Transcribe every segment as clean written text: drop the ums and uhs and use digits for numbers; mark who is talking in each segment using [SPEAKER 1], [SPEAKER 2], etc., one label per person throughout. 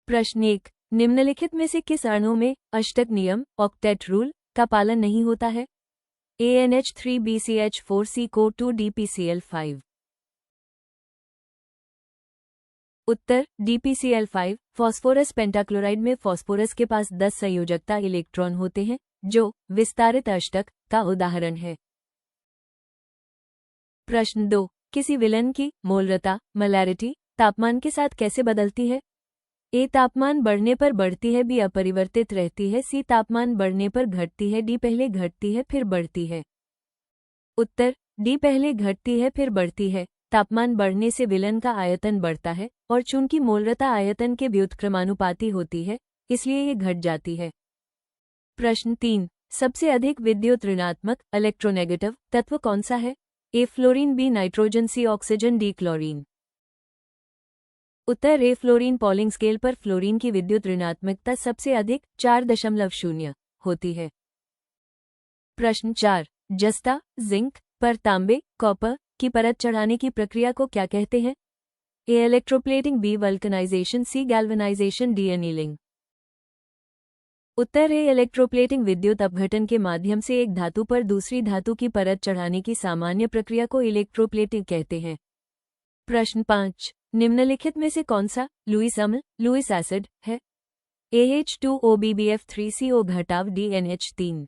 [SPEAKER 1] प्रश्न 1, निम्नलिखित में से किस अणु में अष्टक नियम ऑक्टेट रूल का पालन नहीं होता है? ANH3BCH4CO2DPCl5। उत्तर DPCl5। फास्फोरस पेंटाक्लोराइड में फास्फोरस के पास 10 संयोजकता इलेक्ट्रॉन होते हैं, जो विस्तारित अष्टक का उदाहरण है। प्रश्न 2, किसी विलन की मोलरता मोलैरिटी तापमान के साथ कैसे बदलती है? ए तापमान बढ़ने पर बढ़ती है, बी अपरिवर्तित रहती है, सी तापमान बढ़ने पर घटती है, डी पहले घटती है फिर बढ़ती है। उत्तर डी पहले घटती है फिर बढ़ती है। तापमान बढ़ने से विलन का आयतन बढ़ता है और चूंकि मोलरता आयतन के व्युत्क्रमानुपाती होती है, इसलिए ये घट जाती है। प्रश्न 3, सबसे अधिक विद्युत ऋणात्मक इलेक्ट्रोनेगेटिव तत्व कौन सा है? ए फ्लोरीन, बी नाइट्रोजन, सी ऑक्सीजन, डी क्लोरीन। उत्तर ए फ्लोरीन। पॉलिंग स्केल पर फ्लोरीन की विद्युत ऋणात्मकता सबसे अधिक 4.0 होती है। प्रश्न 4, जस्ता जिंक पर तांबे कॉपर की परत चढ़ाने की प्रक्रिया को क्या कहते हैं? ए इलेक्ट्रोप्लेटिंग, बी वल्कनाइजेशन, सी गैल्वेनाइजेशन, डी एनीलिंग। उत्तर ए इलेक्ट्रोप्लेटिंग। विद्युत अपघटन के माध्यम से एक धातु पर दूसरी धातु की परत चढ़ाने की सामान्य प्रक्रिया को इलेक्ट्रोप्लेटिंग कहते हैं। प्रश्न 5, निम्नलिखित में से कौन सा लुईस अम्ल लुईस एसिड है? AH2OBBF3CO घटाव DNH3।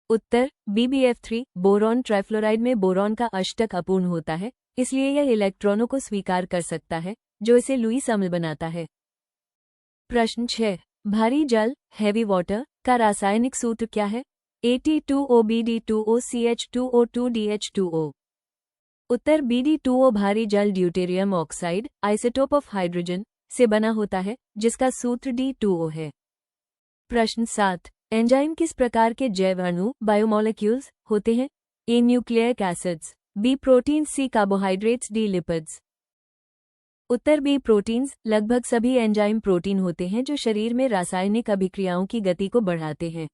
[SPEAKER 1] उत्तर BBF3। बोरॉन ट्राइफ्लोराइड में बोरॉन का अष्टक अपूर्ण होता है, इसलिए यह इलेक्ट्रॉनों को स्वीकार कर सकता है, जो इसे लुईस अम्ल बनाता है। प्रश्न 6, भारी जल हैवी वाटर का रासायनिक सूत्र क्या है? AT2OBD2OCH2O2DH2O। उत्तर BD2O। भारी जल deuterium oxide isotope of hydrogen से बना होता है, जिसका सूत्र D2O है। प्रश्न 7, एंजाइम किस प्रकार के जैव अणु बायोमोलिक्यूल्स होते हैं? ए न्यूक्लियिक एसिड्स, बी प्रोटीन, सी कार्बोहाइड्रेट्स, डी लिपिड्स। उत्तर बी प्रोटीन्स। लगभग सभी एंजाइम प्रोटीन होते हैं जो शरीर में रासायनिक अभिक्रियाओं की गति को बढ़ाते हैं।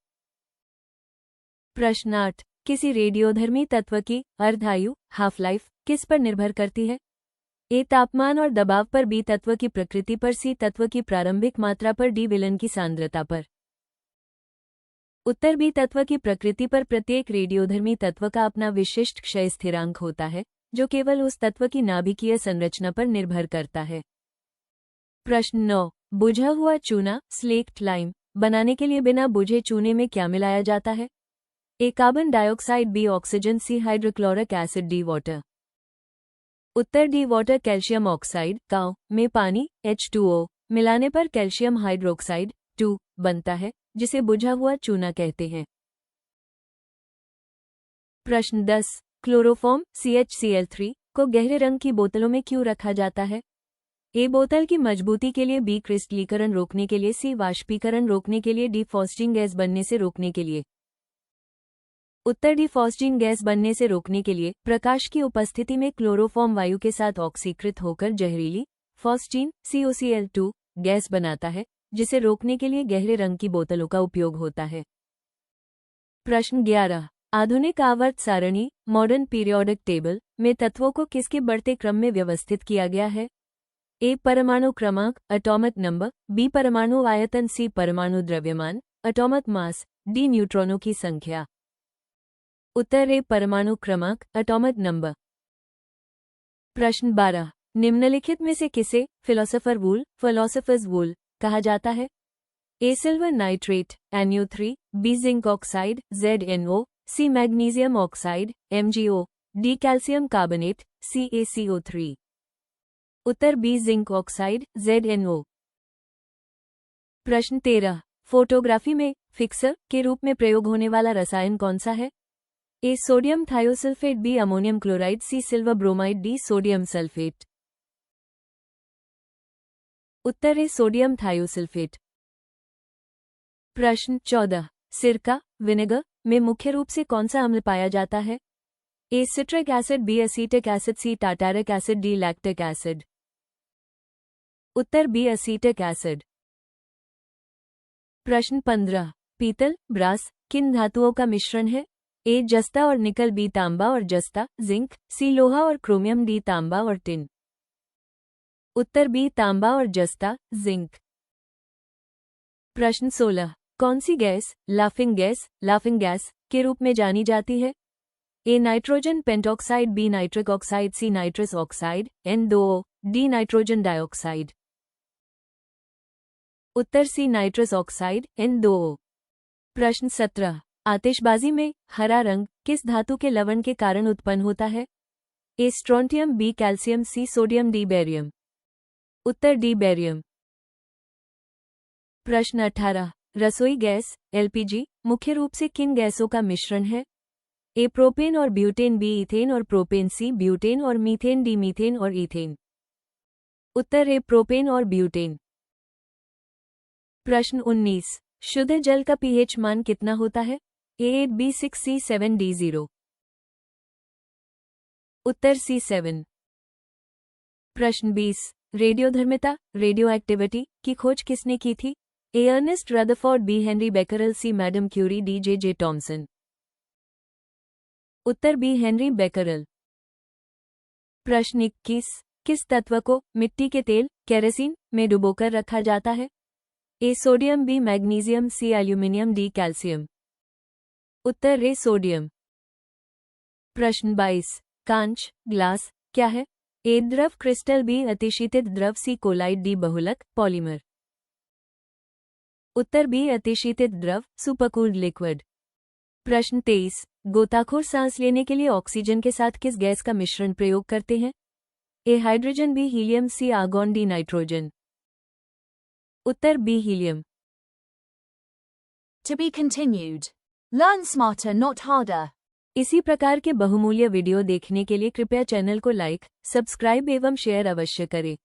[SPEAKER 1] प्रश्न 8, किसी रेडियोधर्मी तत्व की अर्धायु हाफ लाइफ किस पर निर्भर करती है? ए तापमान और दबाव पर, बी तत्व की प्रकृति पर, सी तत्व की प्रारंभिक मात्रा पर, डी विलन की सांद्रता पर। उत्तर बी तत्व की प्रकृति पर। प्रत्येक रेडियोधर्मी तत्व का अपना विशिष्ट क्षय स्थिरांक होता है, जो केवल उस तत्व की नाभिकीय संरचना पर निर्भर करता है। प्रश्न 9, बुझा हुआ चूना स्लेक्ट लाइम बनाने के लिए बिना बुझे चूने में क्या मिलाया जाता है? ए कार्बन डाइऑक्साइड, बी ऑक्सीजन, सी हाइड्रोक्लोरिक एसिड, डी वाटर। उत्तर डी वाटर। कैल्शियम ऑक्साइड काव में पानी H2O मिलाने पर कैल्शियम हाइड्रोक्साइड 2 बनता है, जिसे बुझा हुआ चूना कहते हैं। प्रश्न 10, क्लोरोफॉर्म CHCl3 को गहरे रंग की बोतलों में क्यों रखा जाता है? ए बोतल की मजबूती के लिए, बी क्रिस्टलीकरण रोकने के लिए, सी वाष्पीकरण रोकने के लिए, डी फॉस्जिंग गैस बनने से रोकने के लिए। उत्तर डी फॉस्जिंग गैस बनने से रोकने के लिए। प्रकाश की उपस्थिति में क्लोरोफॉर्म वायु के साथ ऑक्सीकृत होकर जहरीली फॉस्जीन COCl2 गैस बनाता है, जिसे रोकने के लिए गहरे रंग की बोतलों का उपयोग होता है। प्रश्न 11, आधुनिक आवर्त सारणी मॉडर्न पीरियोडिक टेबल में तत्वों को किसके बढ़ते क्रम में व्यवस्थित किया गया है? ए परमाणु क्रमांक एटॉमिक नंबर, बी परमाणु आयतन, सी परमाणु द्रव्यमान एटॉमिक मास, डी न्यूट्रॉनों की संख्या। उत्तर ए परमाणु क्रमांक एटॉमिक नंबर। प्रश्न 12, निम्नलिखित में से किसे फिलोसोफर्स वूल कहा जाता है? A silver nitrate NO3, B zinc oxide ZNO, C magnesium oxide MgO, D calcium carbonate CaCO3। उत्तर बी जिंक ऑक्साइड ZNO। प्रश्न 13, फोटोग्राफी में फिक्सर के रूप में प्रयोग होने वाला रसायन कौन सा है? A sodium thiosulphate, B ammonium chloride, C silver bromide, D sodium sulphate. उत्तर है सोडियम थायोसल्फेट। प्रश्न 14, सिरका विनेगर में मुख्य रूप से कौन सा अम्ल पाया जाता है? A citric acid, B acetic acid, C tartaric acid, D lactic acid. उत्तर बी एसीटिक एसिड। प्रश्न 15, पीतल ब्रास किन धातुओं का मिश्रण है? ए जस्ता और निकल, बी तांबा और जस्ता जिंक, सी लोहा और क्रोमियम, डी तांबा और टिन। उत्तर बी तांबा और जस्ता, जिंक। प्रश्न 16, कौन सी गैस लाफिंग गैस के रूप में जानी जाती है? A nitrogen pentoxide, B nitric oxide, C nitrous oxide, N2O, D nitrogen dioxide. उत्तर सी नाइट्रस ऑक्साइड, N2O। प्रश्न 17, आतिशबाजी में हरा रंग किस धातु के लवण के कारण उत्पन्न होता है? A strontium, B calcium, C sodium, D barium. उत्तर डी बेरियम। प्रश्न 18, रसोई गैस LPG मुख्य रूप से किन गैसों का मिश्रण है? ए प्रोपेन और ब्यूटेन, बी इथेन और प्रोपेन, सी ब्यूटेन और मीथेन, डी मीथेन और इथेन। उत्तर ए प्रोपेन और ब्यूटेन। प्रश्न 19, शुद्ध जल का pH मान कितना होता है? A8, B6, C7, D0। उत्तर C7। प्रश्न 20, रेडियोधर्मिता रेडियो एक्टिविटी की खोज किसने की थी? A Ernest Rutherford, B Henry Becquerel, C Madame Curie, D J Thomson. उत्तर बी हेनरी बेकरल। प्रश्न 21, किस तत्व को मिट्टी के तेल केरोसिन में डुबोकर रखा जाता है? A sodium, B magnesium, C aluminium, D calcium. उत्तर ए सोडियम। प्रश्न 22, कांच ग्लास क्या है? ए द्रव क्रिस्टल, बी अतिशीतित द्रव, सी कोलाइड, डी बहुलक पॉलीमर। उत्तर बी अतिशीतित द्रव सुपरकूल्ड लिक्विड। प्रश्न 23, गोताखोर सांस लेने के लिए ऑक्सीजन के साथ किस गैस का मिश्रण प्रयोग करते हैं? A hydrogen, B helium, C argon, D nitrogen. उत्तर B helium.
[SPEAKER 2] To be continued. Learn smarter, not harder.
[SPEAKER 1] इसी प्रकार के बहुमूल्य वीडियो देखने के लिए कृपया चैनल को लाइक, सब्सक्राइब एवं शेयर अवश्य करें।